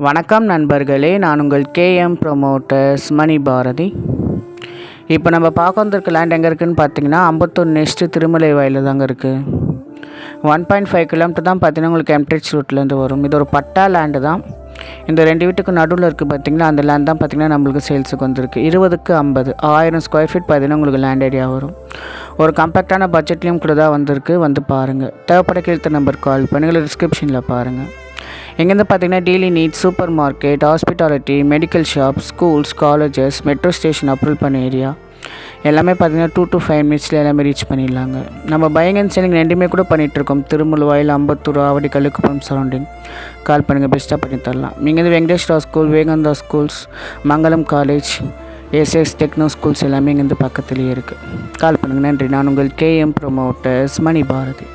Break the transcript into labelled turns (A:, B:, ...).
A: வணக்கம் நண்பர்களே, நான் உங்கள் கேஎம் ப்ரொமோட்டர்ஸ் மணி பாரதி. இப்போ நம்ம பார்க்க வந்திருக்க லேண்ட் எங்கே இருக்குதுன்னு பார்த்தீங்கன்னா, அம்பத்தூர் நெக்ஸ்ட்டு திருமலை வயலில் தாங்க இருக்குது. 1.5 கிலோமீட்டர் தான் பார்த்தீங்கன்னா உங்களுக்கு எம்டிஹெச் ரூட்லேருந்து வரும். இது ஒரு பட்டா லேண்டு தான். இந்த 2 வீட்டுக்கு நடுவில் இருக்குது பார்த்தீங்கன்னா, அந்த லேண்ட் தான் பார்த்தீங்கன்னா நம்மளுக்கு சேல்ஸுக்கு வந்திருக்கு. 20க்கு 50 1000 ஸ்கொயர் ஃபீட் பார்த்தீங்கன்னா உங்களுக்கு லேண்ட் ஏரியா வரும். ஒரு கம்பேக்டான பட்ஜெட்லேயும் கூட தான் வந்திருக்கு. வந்து பாருங்கள். தேவைப்பட கீழ்த்த நம்பர் கால் பண்ணுங்கள், டிஸ்கிரிப்ஷனில் பாருங்கள். எங்கேருந்து பார்த்தீங்கன்னா daily need, super market, hospitality, medical shop, schools, colleges, metro station approval பண்ண ஏரியா எல்லாமே பார்த்தீங்கன்னா 2 to 5 மினிட்ஸில் எல்லாமே ரீச் பண்ணிடலாங்க. நம்ம பையிங் அண்ட் செல்லிங் ரெண்டுமே கூட பண்ணிகிட்ருக்கோம். திருமுல்வாயில், அம்பத்தூர், ஆவடி, கல்லுக்குப்பம் சரௌண்டிங். கால் பண்ணுங்கள், பெஸ்ட்டாக பண்ணி தரலாம். இங்கேருந்து வெங்கடேஸ்வரா ஸ்கூல், விவேகானந்தா ஸ்கூல்ஸ், மங்களம் காலேஜ், எஸ்எஸ் டெக்னோ ஸ்கூல்ஸ் எல்லாமே இங்கேருந்து பக்கத்துலேயே இருக்குது. கால் பண்ணுங்கள். நன்றி. நான் உங்கள் கேஎம் ப்ரொமோட்டர்ஸ் மணி பாரதி.